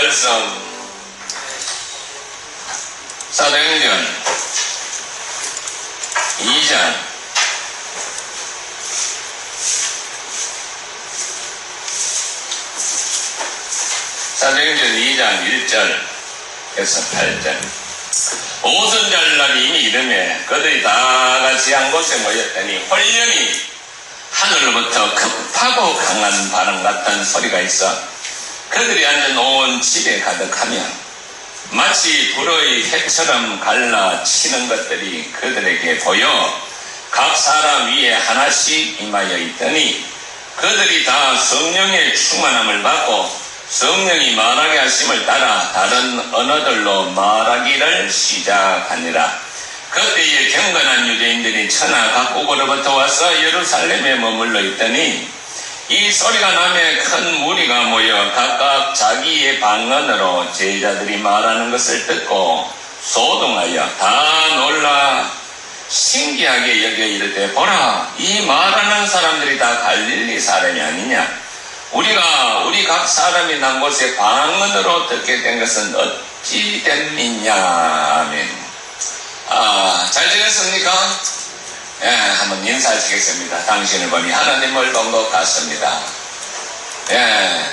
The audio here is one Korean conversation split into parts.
말씀 사도행전 2장 1절에서 8절. 오순절날이 이미 이르매 그들이 다 같이 한 곳에 모였더니 홀령이 하늘로부터 급하고 강한 바람 같은 소리가 있어 그들이 앉은 온 집에 가득하며 마치 불의 해처럼 갈라치는 것들이 그들에게 보여 각 사람 위에 하나씩 임하여 있더니 그들이 다 성령의 충만함을 받고 성령이 말하게 하심을 따라 다른 언어들로 말하기를 시작하니라. 그때에 경건한 유대인들이 천하 각국으로부터 와서 예루살렘에 머물러 있더니 이 소리가 나매 큰 무리가 모여 각각 자기의 방언으로 제자들이 말하는 것을 듣고 소동하여 다 놀라 신기하게 여겨 이르되 보라 이 말하는 사람들이 다 갈릴리 사람이 아니냐. 우리 각 사람이 난 곳에 방언으로 듣게 된 것은 어찌 됨이냐. 아멘. 잘 지냈습니까? 예, 한번 인사하시겠습니다. 당신을 보니 하나님을 본 것 같습니다. 예.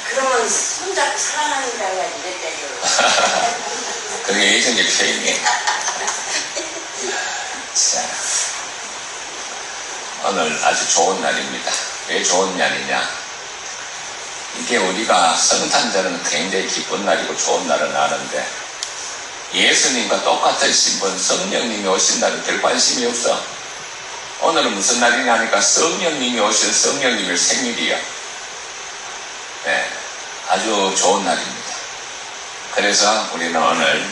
그러면 손잡고 사랑하는다 해야지 내 때려. 그게 예전의 표현이에요. 자, 오늘 아주 좋은 날입니다. 왜 좋은 날이냐? 이게 우리가 성탄절은 굉장히 기쁜 날이고 좋은 날은 아는데 예수님과 똑같으신 분 성령님이 오신 날은 별 관심이 없어. 오늘은 무슨 날이냐 하니까 성령님이 오신 성령님의 생일이야. 네, 아주 좋은 날입니다. 그래서 우리는 오늘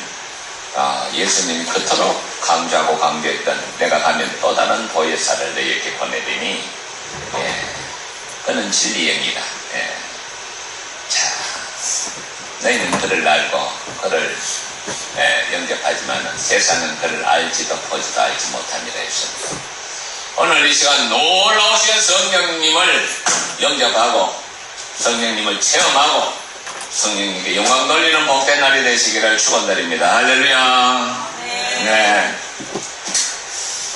예수님이 그토록 강조하고 강조했던 내가 가면 또 다른 보혜사를 너희에게 보내리니 그는 진리영이다. 자, 너희는 그를 알고 그를 영접하지만 세상은 그를 알지도 보지도 알지 못합니다 했습니다. 오늘 이 시간 놀라우신 성령님을 영접하고 성령님을 체험하고 성령님께 영광 돌리는 복된 날이 되시기를 축원드립니다. 할렐루야. 네.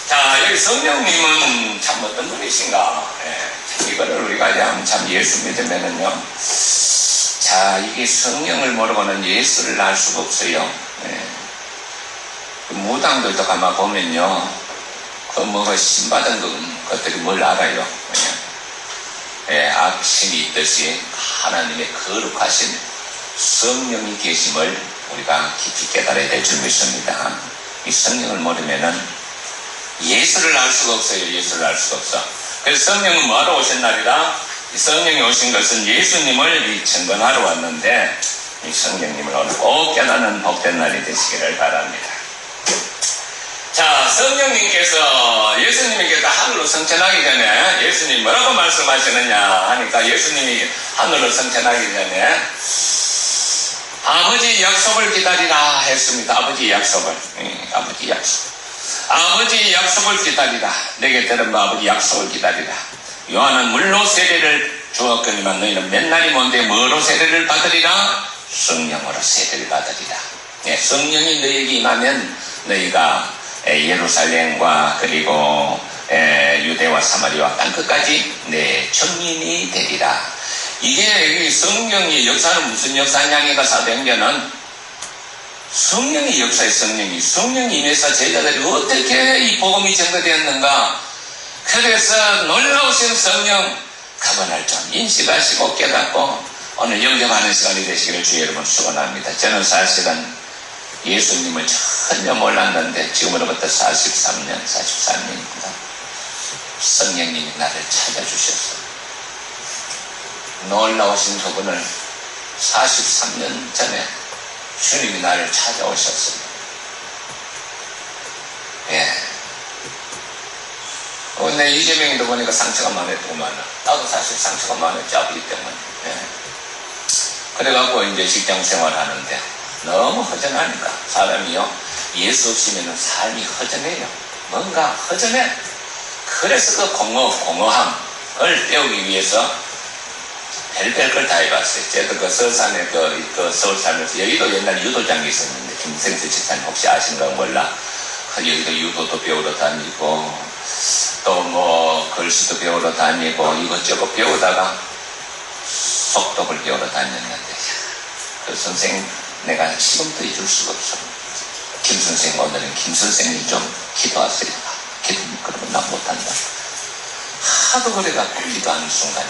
자, 여기 성령님은 참 어떤 분이신가? 이거를 우리가 참 예수 믿으면은요. 자, 이게 성령을 모르고는 예수를 알 수가 없어요. 그 무당들도 가만 보면요. 그 신받은 것들이 뭘 알아요? 악신이 있듯이 하나님의 거룩하신 성령이 계심을 우리가 깊이 깨달아야 될 줄 믿습니다. 이 성령을 모르면은 예수를 알 수가 없어요. 예수를 알 수가 없어. 그래서 성령은 뭐하러 오신 날이라? 이 성령이 오신 것은 예수님을 증거하러 왔는데 이 성령님을 오늘 꼭 깨닫는 복된 날이 되시기를 바랍니다. 자, 성령님께서 예수님에게 하늘로 승천하기 전에 예수님이 뭐라고 말씀하시느냐 하니까 예수님이 하늘로 승천하기 전에 아버지 약속을 기다리라 했습니다. 아버지 약속을. 아버지 약속. 아버지 약속을 기다리라. 내게 들은 아버지 약속을 기다리라. 요한은 물로 세례를 주었거니만 너희는 몇 날이 먼데 뭐로 세례를 받으리라? 성령으로 세례를 받으리라. 성령이 너희에게 임하면 너희가 예루살렘과 그리고 유대와 사마리아와 땅끝까지 내 증인이 되리라. 이게 성령의 역사는 무슨 역사냐니까 사도행전은 성령의 역사의 성령이 임해서 제자들이 어떻게 이 복음이 전거되었는가. 그래서 놀라우신 성령 그분을 좀 인식하시고 깨닫고 오늘 영접하는 시간이 되시기를 주의 여러분 축원합니다. 저는 사실은 예수님을 전혀 몰랐는데 지금으로부터 44년입니다. 성령님이 나를 찾아주셨어요. 놀라우신 그분을 43년 전에 주님이 나를 찾아오셨어요. 근데 이재명이도 보니까 상처가 많았더구만. 나도 사실 상처가 많았지, 아버지 때문에. 그래갖고 이제 직장 생활하는데 너무 허전하니까 사람이요 예수 없이면 삶이 허전해요. 뭔가 허전해. 그래서 그 공허함을 때우기 위해서 별별 걸 다 해봤어요. 저도 그 서산에 그 서울 살면서 여의도 옛날 유도장이 있었는데 김생수 지사님 혹시 아신가 몰라. 여기도 유도도 배우러 다니고 또 뭐 글씨도 배우러 다니고 이것저것 배우다가 속독을 배우러 다녔는데 그 선생 내가 지금도 잊을 수가 없어. 김 선생 오늘은 김 선생님 좀 기도하세요. 기도 그러면 나 못한다. 하도 그래갖고 기도하는 순간에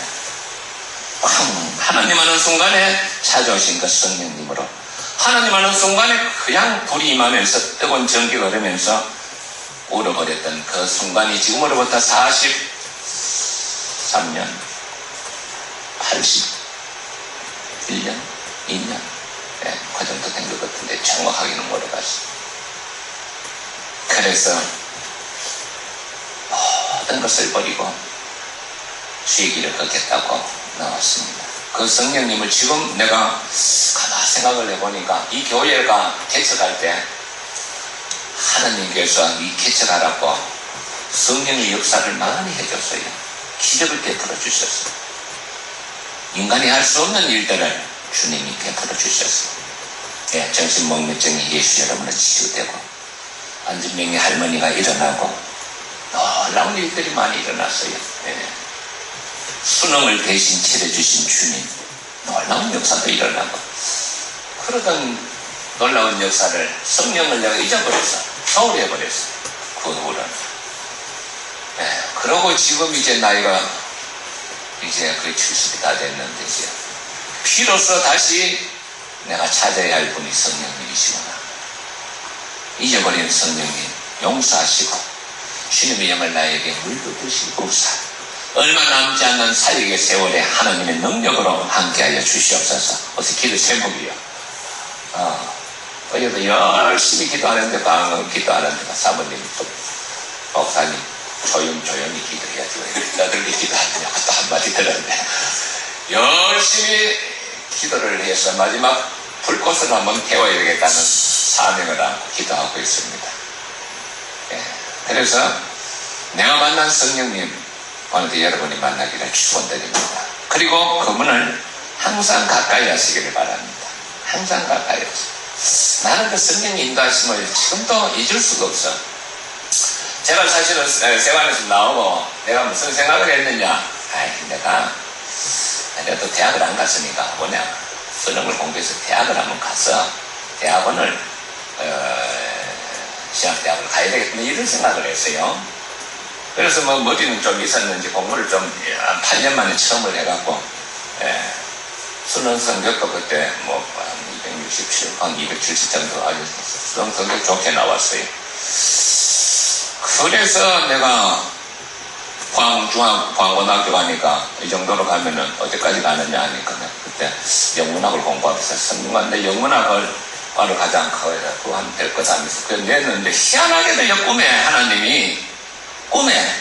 하나님 하는 순간에 찾아오신 그 성령님으로 하나님 하는 순간에 그냥 불이 임하면서 뜨거운 전기가 흐르면서 울어버렸던 그 순간이 지금으로부터 43년 81년 2년 그 정도 된 것 같은데 정확하게는 모르겠어요. 그래서 모든 것을 버리고 주의 길을 걷겠다고 나왔습니다. 그 성령님을 지금 내가 가만히 생각을 해보니까 이 교회가 개척할 때 하나님께서 이 개척하라고 성령의 역사를 많이 해줬어요. 기적을 베풀어 주셨어요. 인간이 할 수 없는 일들을 주님이 베풀어 주셨어요. 정신멍매증이 예수 여러분은 치유되고 안진병의 할머니가 일어나고 놀라운 일들이 많이 일어났어요. 수능을 대신 치러주신 주님 놀라운 역사도 일어나고 그러던 놀라운 역사를 성령을 내가 잊어버렸어. 소홀해버렸어. 그 후로는. 그러고 지금 이제 나이가 이제 거의 70이 다 됐는데 이제 비로소 다시 내가 찾아야 할 분이 성령님이시구나. 잊어버린 성령님 용서하시고 주님의 영을 나에게 물부으시고 얼마 남지 않는 사역의 세월에 하나님의 능력으로 함께하여 주시옵소서. 어서 기도 제목이요. 그래도 열심히 기도하는데 방금 기도하는데 사모님 목사님 조용히 기도해야지 너들이 기도하느냐고 또 한마디 들었네. 열심히 기도를 해서 마지막 불꽃을 한번 태워야 되겠다는 사명을 안고 기도하고 있습니다. 그래서 내가 만난 성령님 오늘도 여러분이 만나기를 축원드립니다. 그리고 그분을 항상 가까이 하시기를 바랍니다. 항상 가까이 하시고 나는 그 성령의 인도하심을 지금도 잊을 수가 없어. 제가 사실은 세관에서 나오고 내가 무슨 생각을 했느냐. 내가 그래도 대학을 안 갔으니까 뭐냐 수능을 공부해서 대학을 한번 가서 대학원을 시합대학을 가야 되겠다 이런 생각을 했어요. 그래서 뭐 머리는 좀 있었는지 공부를 좀 한 8년 만에 처음을 해갖고 수능 성적도 그때 뭐 267, 한 270 정도 아주 수능 성적 좋게 나왔어요. 그래서 내가 광고등학교 가니까 이 정도로 가면은 어디까지 가느냐 하니까 그때 영문학을 공부하면서 성공한데 영문학을 바로 가장 그거 하면 될 거다 하면서 그걸 냈는데 희한하게도 이 꿈에 하나님이 꿈에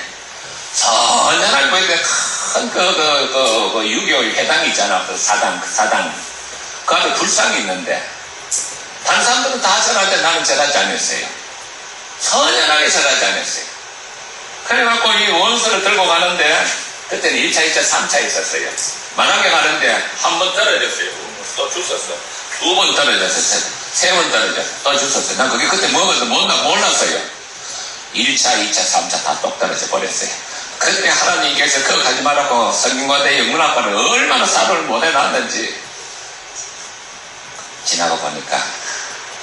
선연하게 보이는데 큰 유교 회당이 있잖아. 그 사당 그 안에 불상이 있는데 다른 사람들은 다 절하는데 나는 절하지 않았어요. 선연하게 절하지 않았어요. 그래갖고 이 원수를 들고 가는데 그때는 1차, 2차, 3차 있었어요. 만약에 가는데 한 번 떨어졌어요. 또 주웠어. 2번 떨어졌어요. 3번 떨어졌어요. 또 주웠어요. 난 그게 그때 먹어도 몰랐어요. 1차, 2차, 3차 다 똑 떨어져 버렸어요. 그때 하나님께서 그거 가지 말라고 성경과대 영문학과를 얼마나 사료를 못 해놨는지 지나고 보니까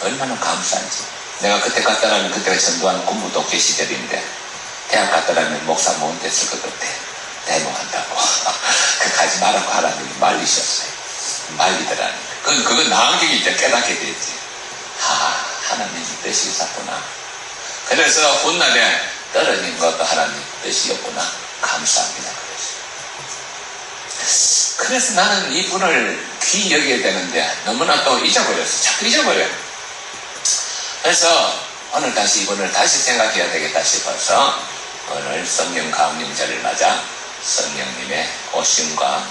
얼마나 감사한지. 내가 그때 갔다라면 그때가 전두환 군부독재 시절인데 대학 갔다라면 목사 못 됐을 것 같아. 대모한다고. 그 가지 말라고 하나님이 말리셨어요. 말리더라는 거예요. 그건 나중에 이제 깨닫게 됐지. 하나님이 뜻이 있었구나. 그래서 훗날에 떨어진 것도 하나님 뜻이었구나. 감사합니다. 그래서 나는 이분을 귀히 여겨야 되는데 너무나 또 잊어버렸어. 자꾸 잊어버려요. 그래서 오늘 다시 이분을 다시 생각해야 되겠다 싶어서 오늘 성령 강림절을 맞아 성령님의 오심과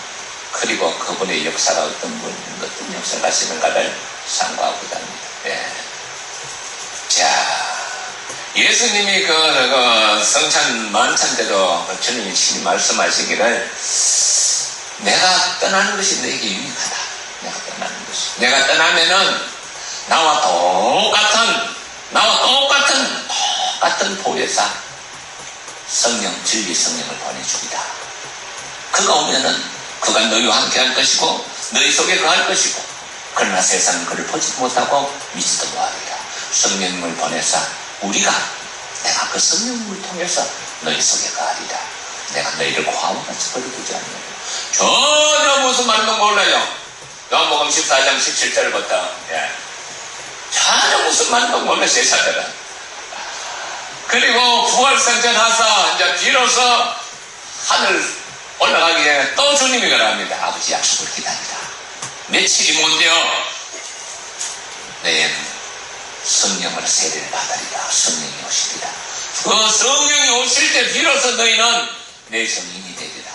그리고 그분의 역사가 어떤 역사를 하시는가를 상고하고자 합니다. 자, 예수님이 성찬 만찬 때도 주님이 친히 말씀하시기를 내가 떠나는 것이 너에게 유익하다. 내가 떠나는 것이. 내가 떠나면은 나와 똑같은 보혜사 성령, 진리 성령을 보내주리다. 그가 오면은 그가 너희와 함께 할 것이고 너희 속에 거할 것이고 그러나 세상은 그를 보지도 못하고 믿지도 못하리라. 성령을 보내사 내가 그 성령을 통해서 너희 속에 거하리라. 내가 너희를 고아와 같이 버려두지 않느냐. 전혀 무슨 말도 몰라요. 요한복음 14장 17절부터 전혀 무슨 말도 몰라 세상들은. 그리고 부활성전 하사 이제 비로소 하늘 올라가기 전에 또 주님이 그럽니다. 아버지 약속을 기다리라. 며칠이 못 되어 내 성령으로 세례를 받으리라. 성령이 오시리라. 그 성령이 오실 때 비로소 너희는 내 성인이 되리라.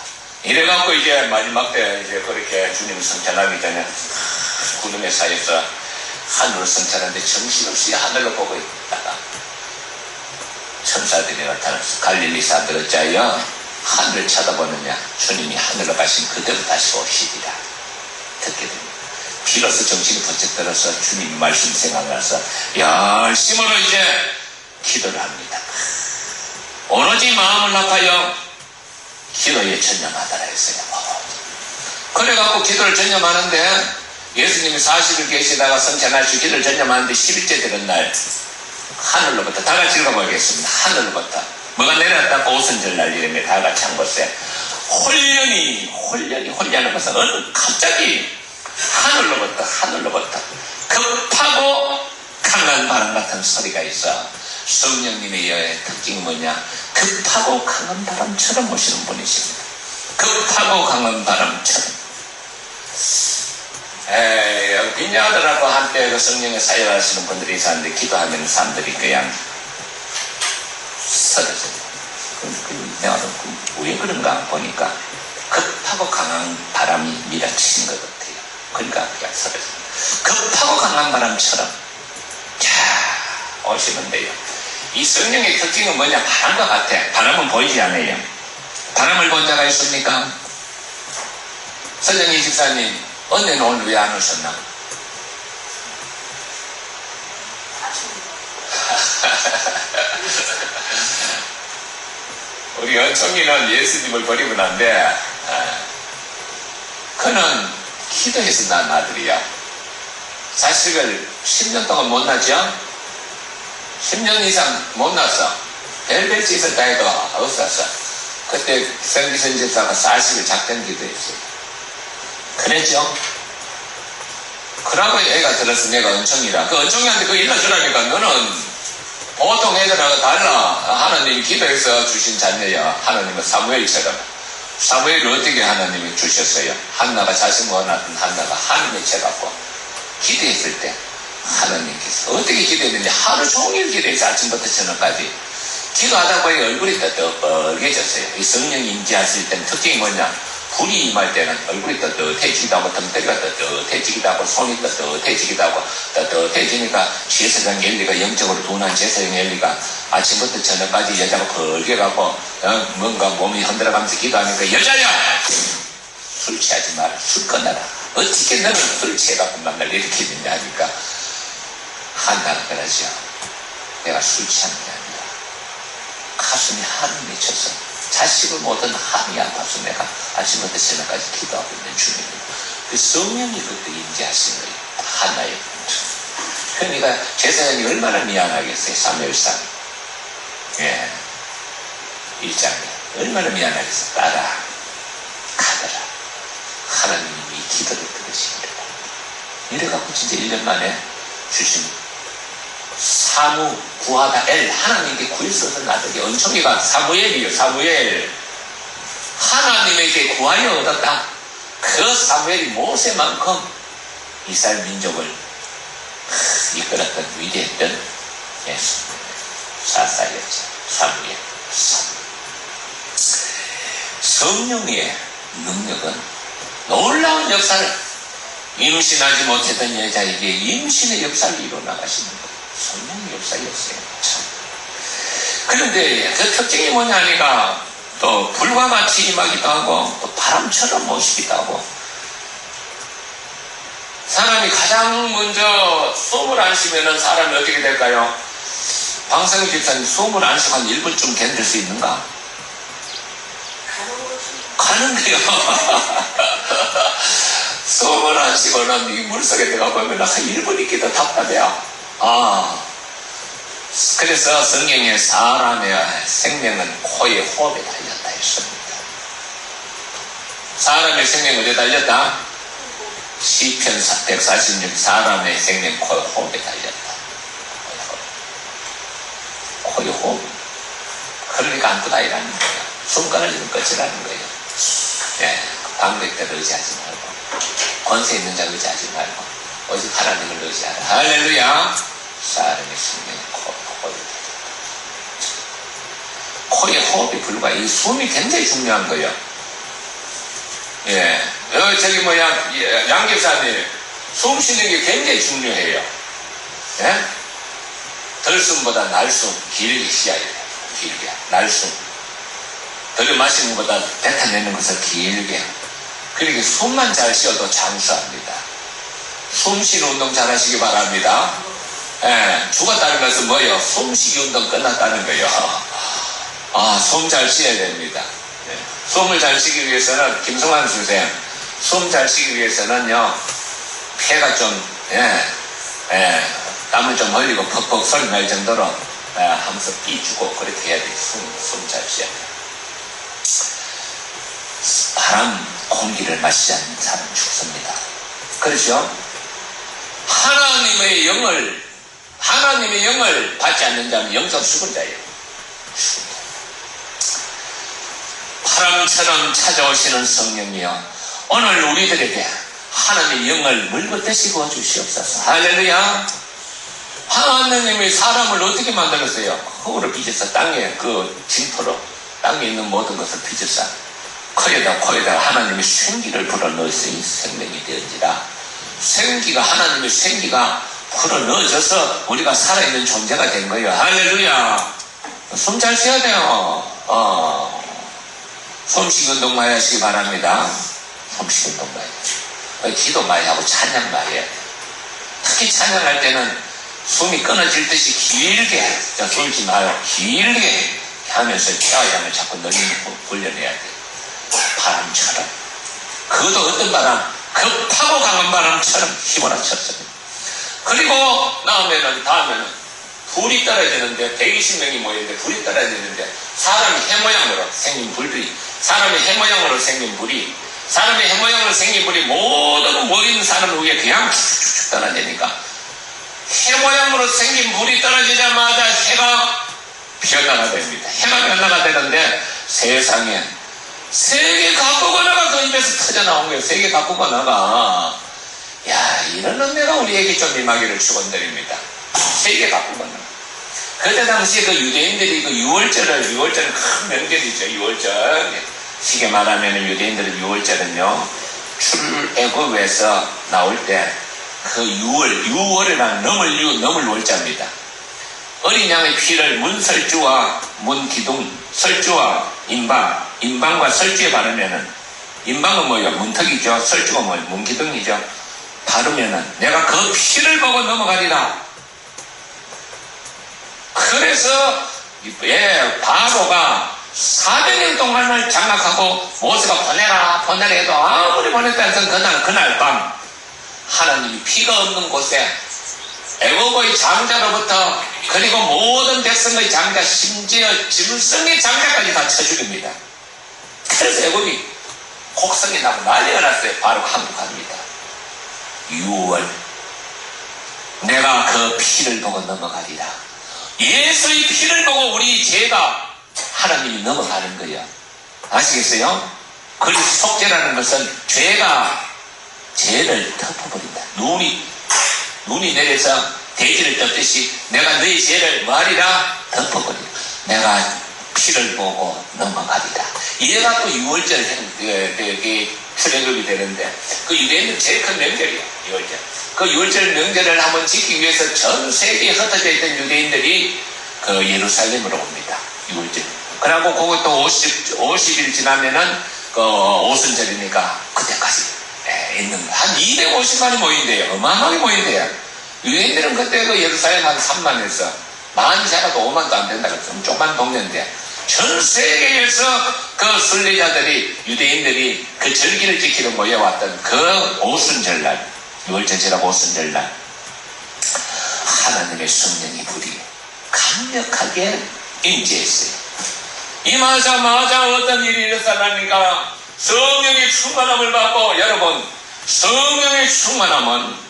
이래갖고 이제 마지막 때 이제 그렇게 주님 성찬하기 전에 구름에 쌓여서 하늘을 성찬하는데 정신없이 하늘로 보고 있다가 천사들이 나타나서 갈릴리 사람들 어찌하여 하늘을 쳐다보느냐. 주님이 하늘로 가신 그대로 다시 오시리라. 듣게 됩니다. 비로소 정신이 번쩍 들어서 주님 말씀 생각나서 열심으로 이제 기도를 합니다. 오로지 마음을 합하여 기도에 전념하더라 했어요. 그래갖고 기도를 전념하는데 예수님이 40일 계시다가 성찬하시고 기도를 전념하는데 11째 되는 날 하늘로부터 다 같이 읽어보겠습니다. 하늘로부터 뭐가 내려왔다. 오순절날 이름에 다 같이 한 곳에 홀련하는 것은 갑자기 하늘로부터 급하고 강한 바람 같은 소리가 있어. 성령님의 여의 특징이 뭐냐. 급하고 강한 바람처럼 오시는 분이십니다. 급하고 강한 바람처럼. 빈야들하고 한때 그 성령에 사역하시는 분들이 있었는데 기도하면 사람들이 그냥 쓰러져요. 내가 왜 그런가 보니까 급하고 강한 바람이 밀어치는 것 같아요. 그러니까 그냥 쓰러져요. 급하고 강한 바람처럼 오시면 돼요. 이 성령의 특징은 뭐냐. 바람과 같아. 바람은 보이지 않아요. 바람을 본 자가 있습니까? 선정희 집사님 언니는 오늘 왜 안 오셨나? 우리 은총이는 예수님을 버리고 난데 그는 기도해서 낳은 아들이야. 자식을 10년 동안 못 낳죠? 10년 이상 못 낳았어. 별별 짓을 다 해도 없었어. 그때 성기선 집사가 40일 작전 기도했어요. 그랬죠? 그러고 애가 들어서 내가 은총이라. 그 은총이한테 그거 일러주라니까. 너는 보통 애들하고 달라. 하나님이 기도해서 주신 자녀야. 하나님은 사무엘처럼. 사무엘을 어떻게 하나님이 주셨어요? 한나가 자식 못 낳았던 한나가 하나님의 채갖고 기도했을 때 하나님께서 어떻게 기도했는지 하루 종일 기도해서 아침부터 저녁까지 기도하다 보니 얼굴이 떠떠뻘개졌어요. 이 성령이 임재하실 때는 특징이 뭐냐. 불이 임할 때는 얼굴이 떳떳해지기도 하고 덩대리가 떳떳해지기도 하고 손이 떳떳해지기도 하고 떳떳해지니까 제사장 엘리가 영적으로 둔한 제사장 엘리가 아침부터 저녁까지 여자가 벌게가고 뭔가 몸이 흔들어가면서 기도하니까 여자야! 술 취하지 마라. 술 끊어라. 어떻게 너는 술 취해갖고 만날 이렇게 있느냐 하니까 한나가 그러죠. 내가 술 취한 게 아니라 가슴이 한이 맺혀서 자식을 못한 한이 아파서 내가 아침부터 저녁까지 기도하고 있는 중입니다. 그 성령이 그때 임재하신 거예요. 한나의 그러니까 제사장이 얼마나 미안하겠어요. 사무엘상 1장에 얼마나 미안하겠어요. 가더라. 하나님이 기도를 들으시기를. 이래갖고 진짜 1년 만에 주신 사무 구하다 엘 하나님께 구해서 얻은 아들이 은총이가 사무엘이요. 사무엘 하나님에게 구하여 얻었다. 그 사무엘이 모세만큼 이스라엘 민족을 이끌었던 위대했던 사사였죠. 사무엘. 성령의 능력은 놀라운 역사를 임신하지 못했던 여자에게 임신의 역사를 이뤄나가시는 거예요. 성령의 역사였어요. 참. 그런데 그 특징이 뭐냐니까 또 불과 같이 임하기도 하고 또 바람처럼 오시기도 하고 사람이 가장 먼저 숨을 안 쉬면은 사람이 어떻게 될까요? 방성희 집사님 숨을 안 쉬고 한 1분쯤 견딜 수 있는가? 가는 거요. 숨을 안 쉬고는 이 물속에 들어가보면 한 1분 있기도 답답해요. 그래서 성경에 사람의 생명은 코의 호흡에 달렸다 했습니다. 사람의 생명은 어디에 달렸다? 시편 146 사람의 생명 코의 호흡에 달렸다. 코의 호흡. 그러니까 안 부다이라는 거예요. 숨 끊어지면 끝이라는 거예요. 예, 방백대를 의지하지 말고 권세 있는 자 의지하지 말고 오직 하나님을 의지하라. 할렐루야. 사람의 생명은 코의 코의 호흡이 불과 이 숨이 굉장히 중요한 거예요. 예, 저기 뭐야 양교사님 숨 쉬는 게 굉장히 중요해요. 예? 덜숨보다 날숨 길게 쉬어야 돼요. 길게 날숨 덜 마시는 것보다 뱉어내는 것을 길게. 그러니까 숨만 잘 쉬어도 장수합니다. 숨 쉬는 운동 잘 하시기 바랍니다. 예, 죽었다는 것은 뭐예요? 숨쉬기 운동 끝났다는 거예요. 숨 잘 쉬어야 됩니다. 예. 숨을 잘 쉬기 위해서는 김성환 선생 숨 잘 쉬기 위해서는요 폐가 좀 땀을 좀 흘리고 퍽퍽 소리 날 정도로 하면서 삐주고 그렇게 해야 돼요. 숨 잘 쉬어야 돼요. 바람 공기를 마시지 않는 사람은 죽습니다. 그렇죠? 하나님의 영을 받지 않는 자는 영적 죽은 자예요. 바람처럼 찾아오시는 성령이여 오늘 우리들에게 하나님의 영을 물붓듯이 부어주시옵소서. 할렐루야. 하나님이 사람을 어떻게 만들었어요? 흙으로 빚어서 땅에 그 징토로 땅에 있는 모든 것을 빚어서 코에다 하나님의 생기를 불어넣어서 이 생명이 되어지라. 하나님의 생기가 불어넣어져서 우리가 살아있는 존재가 된 거예요. 할렐루야. 숨 잘 쉬어야 돼요. 숨쉬기 운동 많이 하시기 바랍니다. 숨쉬기 운동 많이 해요. 기도 많이 하고 찬양 많이 해야 돼요. 특히 찬양할 때는 숨이 끊어질 듯이 길게 숨지 마요. 길게 하면서 태화양을 자꾸 불려내야 돼요. 바람처럼. 그것도 어떤 바람? 급하고 강한 바람처럼 휘몰아쳤습니다. 그리고 다음에는 불이 떨어지는데 120명이 모이는데 불이 떨어지는데 사람이 해모양으로 생긴 불들이 사람이 해모양으로 생긴 불이 모든 모인 사람 위에 그냥 쭉쭉쭉 떨어지니까 해모양으로 생긴 불이 떨어지자마자 해가 변화가 됩니다. 해가 변화가 되는데 세상에 세계 각국 언어가 그 입에서 터져나온 거예요. 세계 각국 언어가 이런 은혜가 우리에게 좀 임하기를 축원드립니다. 세계 각국 언어. 그때 당시에 그 유대인들이 그 6월절은 큰 명절이죠. 6월절. 쉽게 말하면 유대인들은 6월절은요 출애굽에서 나올 때 그 6월이라는 넘을 월자입니다. 어린 양의 피를 문설주와 문기둥, 설주와 인방과 설주에 바르면은, 인방은 뭐예요? 문턱이죠. 설주가 뭐예요? 문기둥이죠. 바르면은 내가 그 피를 보고 넘어가리라. 그래서 바로가 400년 동안을 장악하고 모세가 보내라 해도 아무리 보냈다 해서 그날 밤 하나님이 피가 없는 곳에 애굽의 장자로부터 그리고 모든 백성의 장자 심지어 짐승의 장자까지 다 쳐죽입니다. 그래서 애굽이 곡성이 나고 난리가 났어요. 바로 항복합니다. 6월 내가 그 피를 보고 넘어가리라. 예수의 피를 보고 우리 죄가 하나님이 넘어가는 거예요. 아시겠어요? 그리고 속죄라는 것은 죄를 덮어버린다. 눈이 내려서 대지를 덮듯이 내가 너희 죄를 뭐하리라? 덮어버려. 내가 피를 보고 넘어가리라. 얘가 또 6월절 출애굽이 되는데 그 유대인은 제일 큰 명절이에요. 6월절. 그 6월절 명절을 한번 지키기 위해서 전 세계에 흩어져 있던 유대인들이 그 예루살렘으로 옵니다. 6월절. 그리고 그것도 50일 지나면은 그 오순절이니까 그때까지 있는 한 250만이 모인대요. 어마어마하게 모인대요. 유대인들은 그때 그 예루살렘 한 3만에서 많이 잡아도 5만도 안 된다. 좀 조그만 동네인데 전 세계에서 그 순례자들이 유대인들이 그 절기를 지키러 모여왔던 그 오순절날 6월절이라고 오순절날 하나님의 성령의 불이 강력하게 임재했어요. 임하자마자 어떤 일이 일어나니까 성령의 충만함을 받고 여러분 성령의 충만함은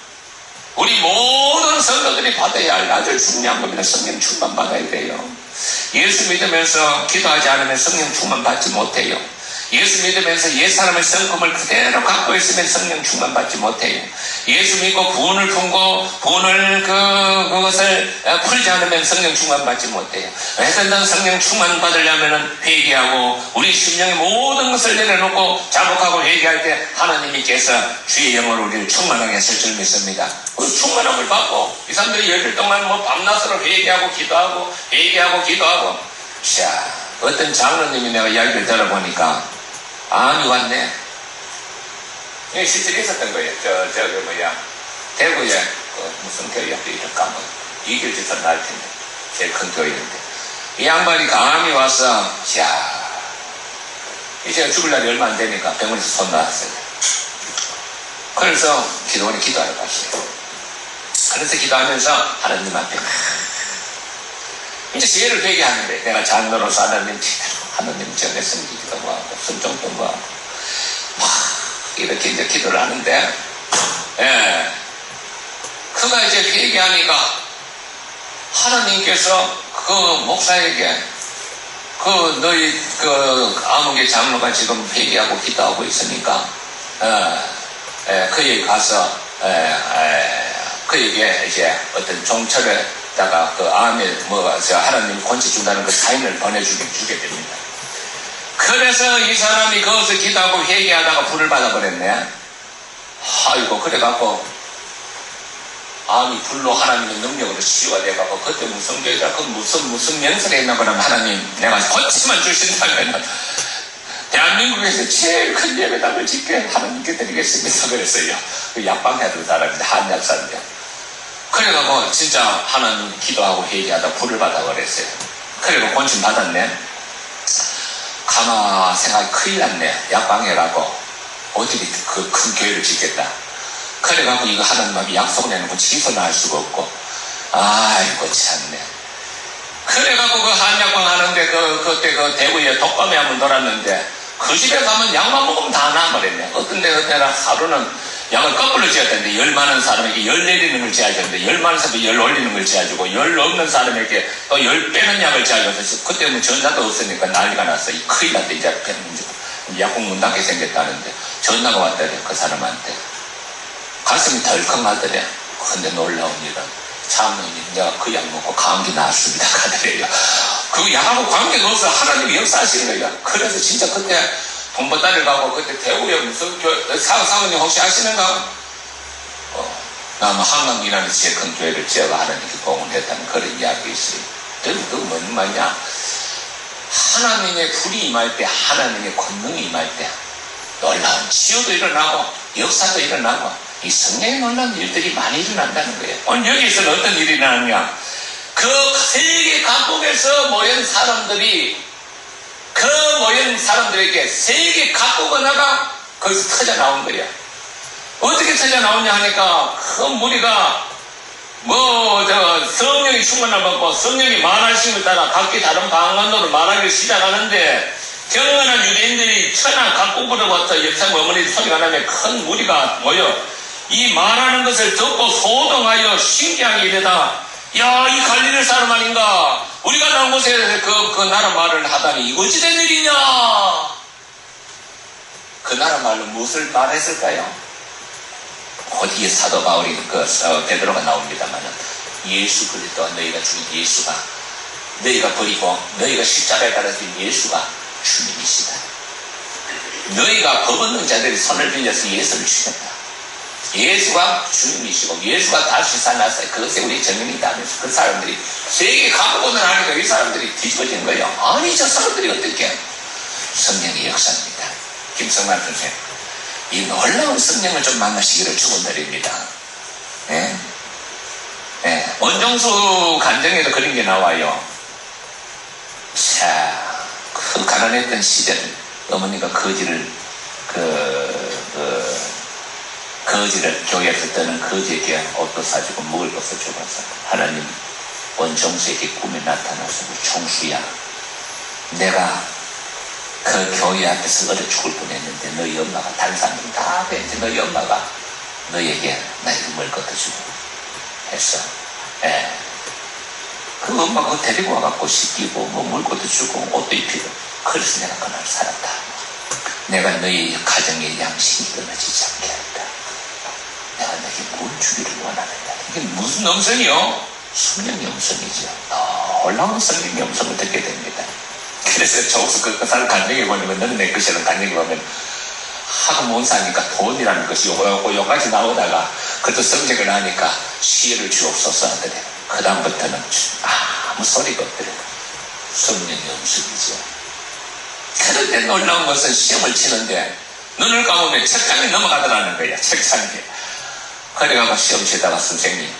우리 모든 성도들이 받아야 할 아주 중요한 겁니다. 성령 충만 받아야 돼요. 예수 믿으면서 기도하지 않으면 성령 충만 받지 못해요. 예수 믿으면서 옛사람의 성품을 그대로 갖고 있으면 성령 충만 받지 못해요. 예수 믿고 부흥을 품고 부흥을 그것을 풀지 않으면 성령 충만 받지 못해요. 왜냐하면 성령 충만 받으려면 회개하고 우리 심령의 모든 것을 내려놓고 자복하고 회개할 때 하나님께서 주의 영으로 우리를 충만하게 하실 줄 믿습니다. 그 충만함을 받고 이 사람들이 열흘 동안 뭐 밤낮으로 회개하고 기도하고 자 어떤 장로님이 내가 이야기를 들어보니까 암이 왔네. 이게 실제로 있었던 거예요. 대구에 무슨 교회였대 이럴까 뭐 이길지선 날 텐데 제일 큰 교회인데 이 양반이 암이 와서 자 이제 죽을 날이 얼마 안 되니까 병원에서 손 놨어요. 그래서 기도원에 기도하러 갔어요. 그래서 기도하면서 하나님 앞에 이제 죄를 되게 하는데 내가 장로로서 하나님 전에 섬기기도 하고 순종도 하고 막 이렇게 이제 기도를 하는데 그가 이제 회개하니까 하나님께서 그 목사에게 그 너희 그 아무개 장로가 지금 회개하고 기도하고 있으니까 그에게 가서 그에게 이제 어떤 종철에다가 그 암에 하나님 권치 준다는 그 사인을 보내주게 됩니다. 그래서 이 사람이 그것을 기도하고 회개하다가 불을 받아버렸네. 아이고 그래갖고 암이 불로 하나님의 능력으로 치유가 돼갖고 그때 무슨 교회가 무슨 명세를 했나 그러면 하나님 내가 권치만 주신다면 대한민국에서 제일 큰 예배당을 짓게 하나님께 드리겠습니다. 그랬어요. 그 약방해던 사람인데 한약사인데 그래갖고 진짜 하나님 기도하고 회개하다 불을 받아버렸어요. 그리고 권침 받았네. 가만 생각이 큰일 났네. 약방해라고 어떻게 그 큰 교회를 짓겠다. 그래갖고 이거 하나님하고 약속을 내놓고 취소는 할 수가 없고 아이고 참네. 그래갖고 그 한약방 하는데 그때 그 대구에 독감에 한번 돌았는데 그 집에 가면 약만 먹으면 다 나아버렸네. 어떤 데는 하루는 약을 거꾸로 지었다는데 열 많은 사람에게 열 내리는 걸 지어줬는데 열 많은 사람에게 열 올리는 걸 지어주고 열 없는 사람에게 또 열 빼는 약을 지어줘서 그때 뭐 전화도 없으니까 난리가 났어. 큰일 났대. 이제 약국 문 닫게 생겼다는데 전화가 왔더래. 그 사람한테 가슴이 덜컹하더래. 근데 놀라운 일은 참으니 내가 그 약 먹고 감기 나았습니다. 가더래요. 그 약하고 관계가 없어. 하나님이 역사하시는 거야. 그래서 진짜 그때 돈보따리를 가고 그때 대구에 무슨 사모님 혹시 아시는가? 아마 한강이라는 제일 큰 교회를 지어가 하나님께 봉헌했다는 그런 이야기 있어요. 그 뭔 말이냐? 하나님의 불이 임할 때, 하나님의 권능이 임할 때 놀라운 치유도 일어나고 역사도 일어나고 이 성령의 놀라운 일들이 많이 일어난다는 거예요. 오늘 여기서는 어떤 일이 일어나느냐? 그 세계 각국에서 모인 사람들에게 세계 각국 언어가 거기서 터져 나온 거야. 어떻게 터져 나오냐 하니까 그 무리가 성령이 충만을 받고 성령이 말하심에 따라 각기 다른 방언으로 말하기 시작하는데 경건한 유대인들이 천하 각국으로부터 예루살렘 어머니 소리가 나면 큰 무리가 모여 이 말하는 것을 듣고 소동하여 신기하게 이르다. 야, 이 갈릴리 사람 아닌가? 우리가 나온 곳에 그 나라 말을 하다니 이거 어찌 된 일이냐? 그 나라 말로 무엇을 말했을까요? 어디에 사도 바울이 베드로가 나옵니다만은 예수 그리스도 너희가 죽인 예수가 너희가 버리고 너희가 십자가에 달아진 예수가 주님이시다. 너희가 법 없는 자들이 손을 빌려서 예수를 죽였다. 예수가 주님이시고 예수가 다시 살았어요. 그것에 우리 증인이다 하면서 그 사람들이 세계 각국을 하니까 이 사람들이 뒤집어진 거예요. 아니 저 사람들이 어떻게 성령의 역사입니다. 김성만 선생 이 놀라운 성령을 좀 만나시기를 축원드립니다. 예? 예. 원종수 간증에도 그런 게 나와요. 자, 그 가난했던 시절 어머니가 거지를 거지를 교회에서 뜨는 거지에게 옷도 사주고 먹을 것을 주어서 하나님 원종수에게 꿈에 나타나서 종수야 내가 그 교회 앞에서 얼어 죽을 뻔했는데 너희 엄마가 다른 사람들 다 뵀는데 너희 엄마가 너에게 나에게 먹을 것도 주고 했어. 예. 그 엄마가 그거 데리고 와갖고 씻기고 뭐 먹을 것도 주고 옷도 입히고 그래서 내가 그날 살았다. 내가 너희 가정의 양식이 끊어지지 않게 한다. 내가 너에게 뭘 주기를 원하는다. 이게 무슨 음성이요? 성령의 음성이죠. 놀라운 성령의 음성을 듣게 됩니다. 그래서 저기서 그 사람 간증해 보면 너는 내 것이라는 간증해 보면 하도 못 사니까 돈이라는 것이 요까지 나오다가 그것도 성적을 하니까 시혜를 주옵소서 하더래. 그 다음부터는 아무 소리가 없더래. 성령의 음성이죠. 그런데 놀라운 것은 시험을 치는데 눈을 감으면 책장이 넘어가더라는 거야. 책장이. 그래가지고 시험 치다가 선생님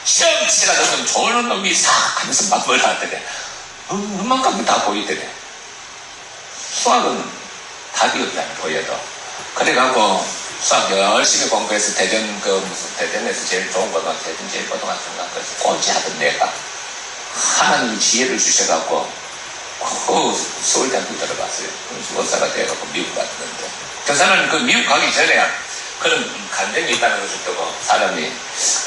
시험 치다가 좀 좋은 놈이 싹 하면서 막 뭐라 하더래. 눈만큼은 다 보이더래. 수학은 답이 없잖아 보여도. 그래가지고 수학 열심히 공부해서 대전에서 제일 좋은 고등학교, 대전 제일 고등학교인가 그래서 꼴찌하던 내가 하나님이 지혜를 주셔갖고 서울대학교 들어갔어요. 그래서 원사가 돼갖고 미국 갔는데 그 사람은 그 미국 가기 전에 그런 간증이 있다는 것을 듣고 사람이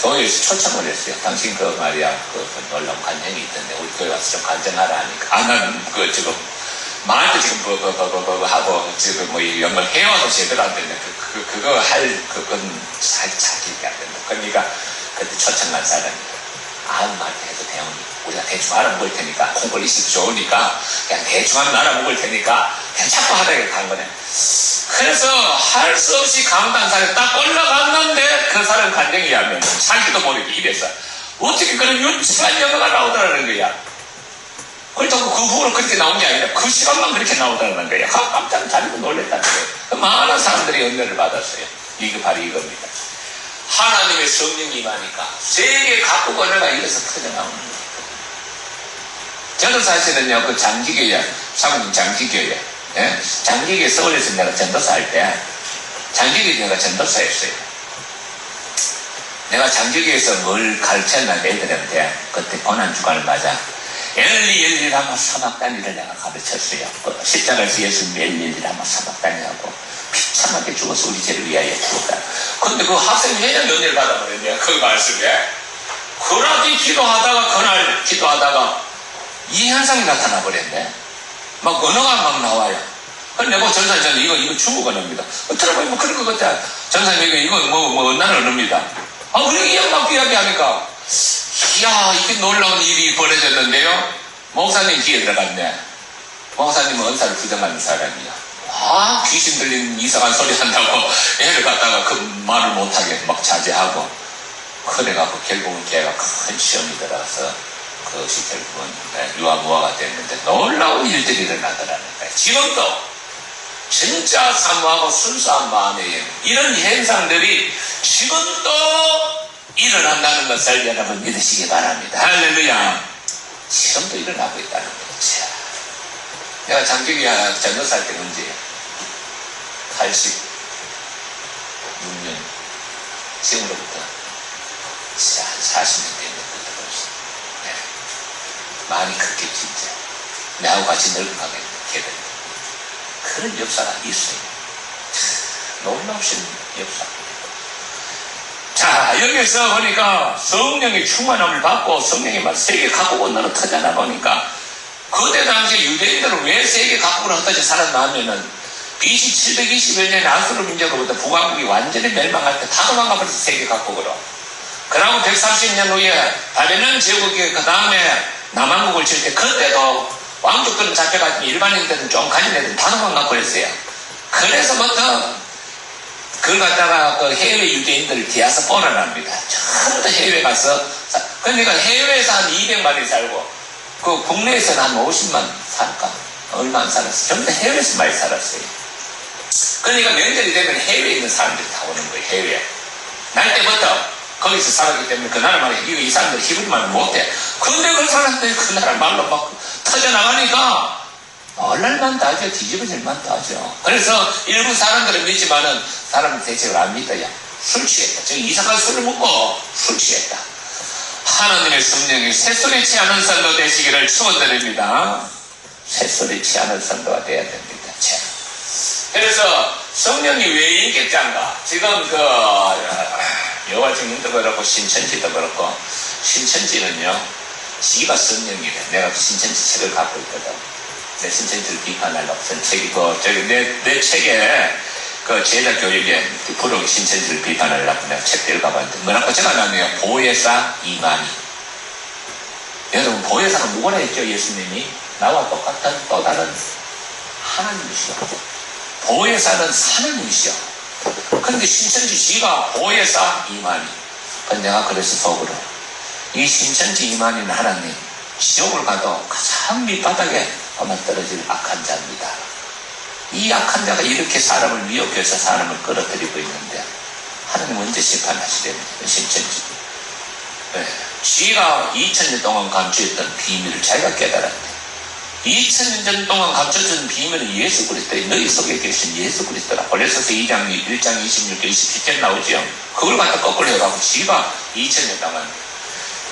교회에서 초청을 했어요. 당신 그 말이야 그 놀라운 간증이 있던데 우리 교회 와서 좀 간증하라 하니까 나는 그 지금 말도 지금 하고 지금 뭐 영어를 해와도 제대로 안 되는데 그거 할 그건 살짝 기억이 안 된다. 그러니까 그때 초청한 사람이 아무 말도 해도 대원이 우리가 대충 알아먹을 테니까 콩글리시 좋으니까 그냥 대충 하면 알아먹을 테니까 그냥 자꾸 하다가 간 거네. 그래서 할 수 없이 감탄사에 딱 올라갔는데 그 사람 간증이 하면 살기도 모르게 입에서 어떻게 그런 유치한 영어가 나오더라는 거야. 그렇다고 그 후로 그렇게 나온 게 아니라 그 시간만 그렇게 나오더라는 거야. 깜짝 자기도 놀랬다는 거예요. 많은 사람들이 연결을 받았어요. 이게 바로 이겁니다. 하나님의 성령이 임하니까 세계 각국 언어가 이래서 터져나오는 거예요. 저도 사실은요 그 장기교회 사모님 장기교회 예? 장기교회 서울에서 내가 전도사 할 때 장기교회 내가 전도사였어요. 내가 장기교회에서 뭘 가르쳤나 애들한테 그때 고난주간을 맞아 엘리엘리라마 사막단위를 내가 가르쳤어요. 그 십자가에서 예수님 엘리엘리라마 사막단위하고 비참하게 죽어서 우리 죄를 위하여 죽었다. 근데 그 학생이 그냥 연애를 받아버렸네요. 그 말씀에 그러기 기도하다가 그날 기도하다가 이 현상이 나타나 버렸네. 막 언어가 막 나와요. 근데 내가 전사님 이거 중국 언어입니다. 들어보면 뭐 그런 것 같아. 전사님 이거 뭐 언어는 언어입니다. 그래 이양막 이야기하니까 이야 이게 놀라운 일이 벌어졌는데요. 목사님 귀에 들어갔네. 목사님은 은사를 부정하는 사람이야. 귀신 들린 이상한 소리 한다고 애를 갖다가 그 말을 못하게 막 자제하고 그래갖고 결국은 걔가 큰 시험이 들어가서 그것이 결국은 유아무아가 됐는데 놀라운 일들이 일어나더라는 거예요. 지금도 진짜 사모하고 순수한 마음에 이런 현상들이 지금도 일어난다는 것을 여러분 믿으시기 바랍니다. 할렐루야. 지금도 일어나고 있다는 거죠. 내가 장기기 전도사 할 때 언제예요? 86년 지금으로부터 한 40년 됐는데 벌써 많이 컸겠지 이제. 나하고 같이 늙어가게 되는 그런 역사가 있어요. 놀라우신 역사입니다. 자, 여기서 보니까 성령의 충만함을 받고 성령의 말 세계 각국 언어로 터져나 보니까 그때 당시 유대인들은 왜 세계 각국으로 흩어져 살았나 하면은 BC 721년에 아수르 민족으로부터 북왕국이 완전히 멸망할 때 다 도망가 버렸어. 세계 각국으로. 그러고 130년 후에 바벨론 제국이 그 다음에 남한국을 칠 때 그때도 왕족들은 잡혀가지고 일반인들은 좀 가진 애들은 다 도망가 버렸어요. 그래서부터 그걸 갖다가 그 해외 유대인들 디아스포라를 합니다. 전부 다 해외 가서, 그러니까 해외에서 한 200만이 살고, 그 국내에서는 한 50만 살까? 얼마 안 살았어요. 전부 다 해외에서 많이 살았어요. 그러니까 명절이 되면 해외에 있는 사람들이 다 오는 거예요, 해외에. 날 때부터 거기서 살았기 때문에 그 나라 말에 이 사람들이 히브리 말을 못해. 근데 그 사람들이 그 나라 말로 막 터져나가니까 얼랄만도 하죠. 뒤집어질만도 하죠. 그래서 일부 사람들은 믿지만은 사람은 대책을 안 믿어요. 술 취했다. 즉 이상한 술을 먹고 술 취했다. 하나님의 성령이 새소리 취하는 선도 되시기를 축원드립니다. 새소리 취하는 선도가 돼야 됩니다. 자. 그래서 성령이 왜 있겠장가? 지금 그 여호와 증인도 그렇고 신천지도 그렇고, 신천지는요 지가 성령이래. 내가 신천지 책을 갖고 있거든. 내 신천지를 비판하려고 쓴 책이 저기 내 책에 그 제자 교육에 부록 신천지를 비판하려고 내가 책 읽어봤는데 뭐라고 적어놨네요. 보혜사 이만희. 여러분 보혜사가 누구라 했죠? 예수님이 나와 똑같은 또 다른 하나님이시오. 보혜사는 하나님이시오. 근데 신천지 지가 보혜사 이만희. 내가 그래서 속으로 이 신천지 이만희는 하나님 지옥을 가도 가장 밑바닥에 아마 떨어질 악한 자입니다. 이 악한 자가 이렇게 사람을 미혹해서 사람을 끌어들이고 있는데 하나님 언제 심판하시렵니까? 신천지. 네. 지가 2000년 동안 감추었던 비밀을 자기가 깨달았대. 2000년 동안 감춰진 비밀은 예수 그리스도의 너희 속에 계신 예수 그리스도라. 골로새서 2장 1장 26절 27절 나오죠. 그걸 갖다 거꾸로 해가고 지가 2000년 동안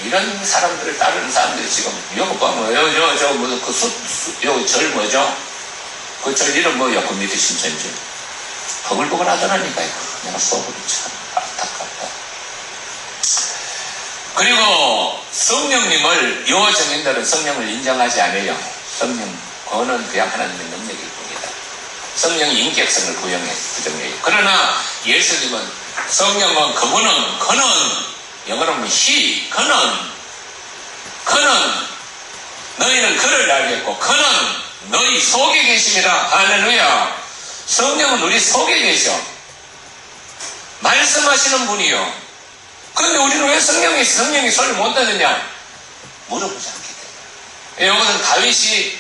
이런 사람들을 따르는 사람들이 지금 여기 보면 절 뭐죠? 그 절 이름 뭐야? 그 밑에 신천지 버글버글 하더라니까요. 내가 속으로 참 안타깝다. 그리고 성령님을 여호와 증인들은 성령을 인정하지 않아요. 성령 그거는 그냥 하나님의 능력일 뿐이다. 성령이 인격성을 부정해요. 그러나 예수님은 성령은 그는 영어로 하면 그는 너희는 그를 알겠고 그는 너희 속에 계심이라. 할렐루야. 성령은 우리 속에 계셔. 말씀하시는 분이요. 그런데 우리는 왜 성령이 소리 못 듣느냐? 물어보지 않기 때문에. 이것은 다윗이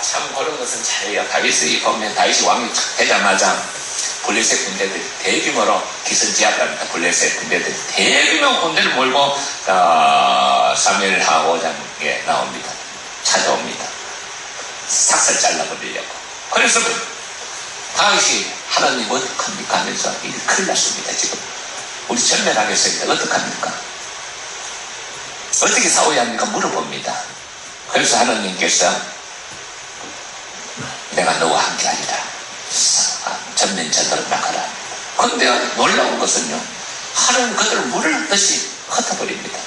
참 그런 것은 잘해요. 다윗이 보면 다윗이 왕이 되자마자 블레셋 군대들이 대규모로 기선제압을 합니다. 블레셋 군대들이 대규모 군대를 몰고 사무엘하 5장에 나옵니다. 찾아옵니다. 삭살 잘라버리려고. 그래서 다윗이 하나님 어떡합니까 하면서 이게 큰일 났습니다. 지금 우리 전멸하겠습니다. 어떡합니까? 어떻게 싸워야 합니까? 물어봅니다. 그래서 하나님께서 내가 너와 함께하리라. 전면전으로 나가라. 그런데 놀라운 것은요, 하나님 그들을 물을 듯이 흩어버립니다.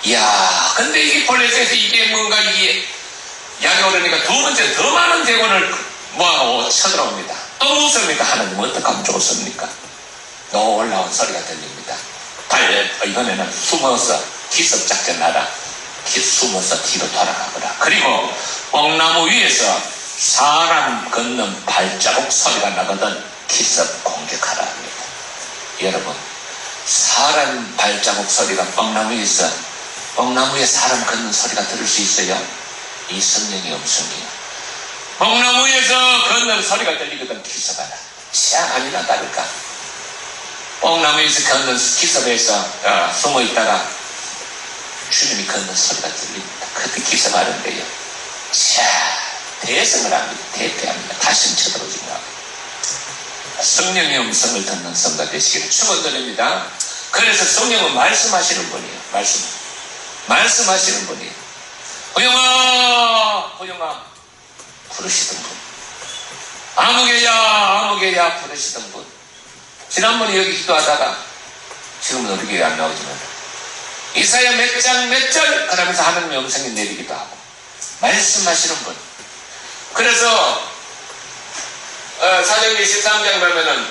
이야, 근데 이게 블레셋에서 이게 뭔가 이게 약이 오르니까 두 번째 더 많은 대군을 모아오고 쳐들어옵니다. 또 무섭니까? 하나님 어떡하면 좋습니까? 또 올라온 소리가 들립니다. 이번에는 숨어서 기습작전 하라. 숨어서 뒤로 돌아가거라. 그리고 뽕나무 위에서 사람 걷는 발자국 소리가 나거든 기습 공격하라 합니다. 여러분, 사람 발자국 소리가 뽕나무에 사람 걷는 소리가 들을 수 있어요? 이 성령의 음성이에요. 뽕나무에서 걷는 소리가 들리거든 기습하라. 자, 아니나 다를까? 뽕나무에서 걷는 기습에서 숨어 있다가 주님이 걷는 소리가 들립니다. 그때 기습하는데요. 자, 대성을 합니다. 대패합니다. 다시는 쳐들어오지 마. 성령의 음성을 듣는 성도 되시기를 축원드립니다. 그래서 성령은 말씀하시는 분이에요. 말씀하시는 분이에요. 호영아 부르시던 분. 아무개야 부르시던 분. 지난번에 여기 기도하다가 지금은 우리 교회 안 나오지만 이사야 몇 절 그러면서 하나님의 음성이 내리기도 하고 말씀하시는 분. 그래서 사도행전 13장 보면은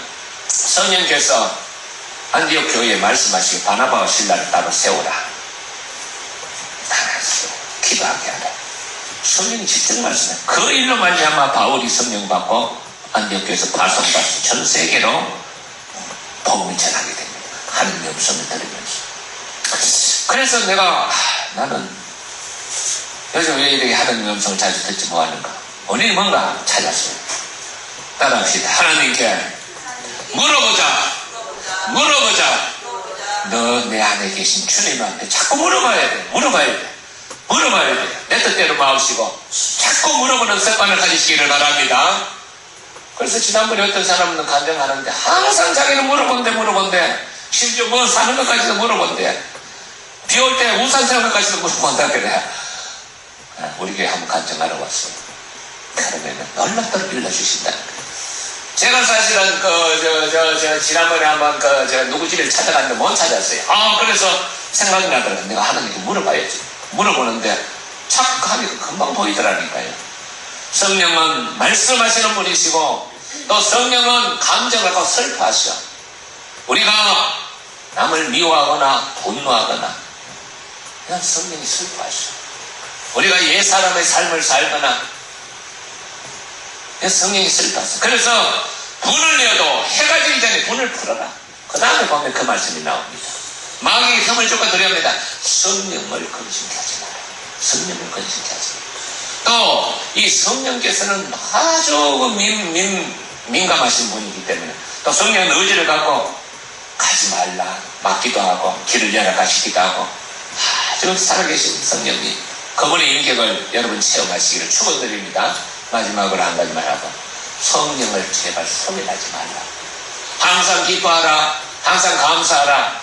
성령께서 안디옥 교회에 말씀하시기 바나바와 실라를 따로 세우라. 알았어. 기도하게 하라. 성령이 직접 말씀해. 그 일로 말미암아 바울이 성령 받고 안디옥 교회에서 파송받고 전 세계로 복음을 전하게 됩니다. 하나님의 음성을 들으면서. 그래서 내가 나는 요즘 왜 이렇게 하나님의 음성을 자주 듣지 뭐하는가. 원인이 뭔가 찾았어요. 따라합시다. 하나님께 물어보자. 너 내 안에 계신 주님한테 자꾸 물어봐야 돼. 내 뜻대로 마우시고 자꾸 물어보는 습관을 가지시기를 바랍니다. 그래서 지난번에 어떤 사람은 간증하는데 항상 자기는 물어본대. 심지어 뭐 사는 것까지도 물어본대. 비 올 때 우산 사는 것까지도 물어본다 그래. 우리 교회 한번 간증하러 왔어요. 그러면 연락처를 빌려주신다. 제가 사실은 지난번에 한번 누구 집을 찾아갔는데 못 찾았어요. 그래서 생각이 나더라고요. 내가 하나님께 물어봐야지. 물어보는데 자꾸 하니까 금방 보이더라니까요. 성령은 말씀하시는 분이시고 또 성령은 감정을 갖고 슬퍼하셔. 우리가 남을 미워하거나 분노하거나 그냥 성령이 슬퍼하셔. 우리가 옛사람의 삶을 살거나 성령이 슬퍼하셔. 그래서 분을 내어도 해가 지기 전에 분을 풀어라. 그 다음에 보면 그 말씀이 나옵니다. 마귀에게 힘을 주고 드립니다. 성령을 건심케 하지 마라. 성령을 건심케 하지 마라. 또 이 성령께서는 아주 민감하신 분이기 때문에 또 성령은 의지를 갖고 가지 말라 막기도 하고 길을 열어 가시기도 하고 아주 살아계신 성령이 그분의 인격을 여러분 체험하시기를 축원드립니다. 마지막으로 한 가지만 하고 성령을 제발 소멸하지 말라. 항상 기뻐하라. 항상 감사하라.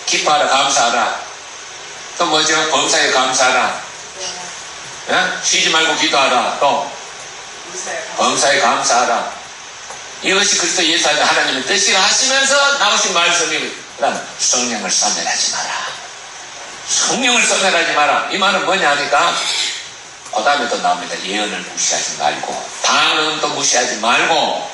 기뻐하라 감사하라. 또 뭐죠? 범사에 감사하라. 쉬지 말고 기도하라. 또 범사에 감사하라. 이것이 그리스도 예수 안에 하나님의 뜻이라 하시면서 나오신 말씀이 그다음 성령을 소멸하지 마라. 성령을 소멸하지 마라. 이 말은 뭐냐 하니까 그 다음에 또 나옵니다. 예언을 무시하지 말고 방언도 무시하지 말고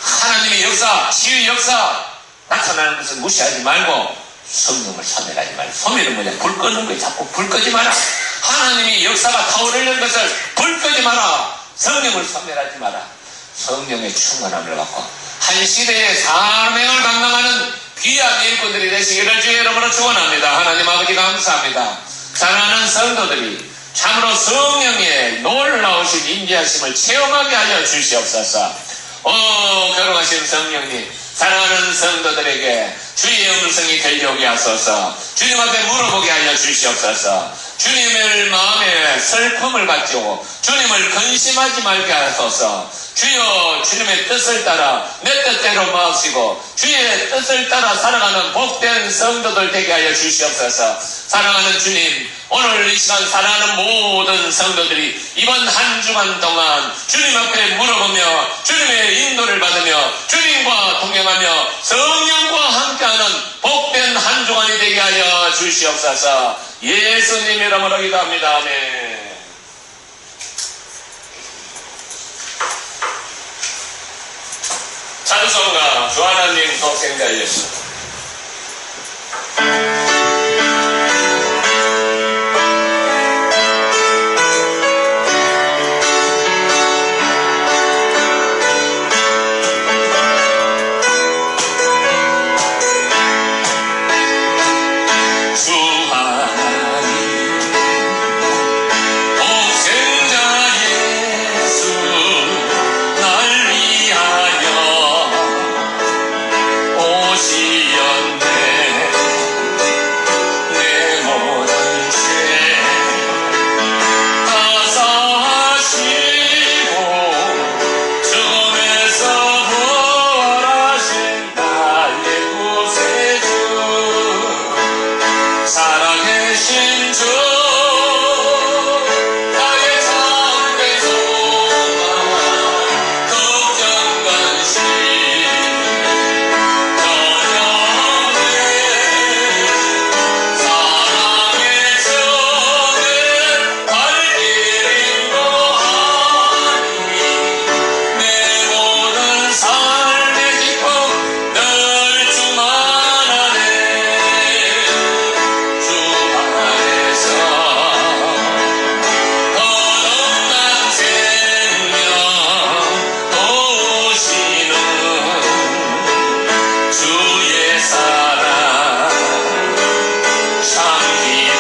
하나님의 역사, 치유의 역사 나타나는 것을 무시하지 말고 성령을 소멸하지 말고. 소멸은 뭐냐? 불 끄는 거예요. 자꾸 불 끄지 마라. 하나님의 역사가 타오르는 것을 불 끄지 마라. 성령을 소멸하지 마라. 성령의 충만함을 받고 한 시대에 사명을 감당하는 귀한 일꾼들이 되시기를 주의 이름으로 축원합니다. 하나님 아버지 감사합니다. 사랑하는 성도들이 참으로 성령의 놀라우신 인지하심을 체험하게 하여 주시옵소서. 결혼하신 성령님, 사랑하는 성도들에게 주의 음성이 들려오게 하소서. 주님 앞에 물어보게 하여 주시옵소서. 주님의 마음에 슬픔을 가지고 주님을 근심하지 말게 하소서. 주여, 주님의 뜻을 따라 내 뜻대로 마시고 주의 뜻을 따라 살아가는 복된 성도들 되게 하여 주시옵소서. 사랑하는 주님, 오늘 이 시간 사랑하는 모든 성도들이 이번 한 주간 동안 주님 앞에 물어보며 주님의 인도를 받으며 주님과 동행하며 성령과 함께하는 복된 한 주간이 되게 하여 주시옵소서. 예수님 이름으로 기도합니다. 아멘. 찬송가 주 하나님 독생자 예수. 주 안에서 참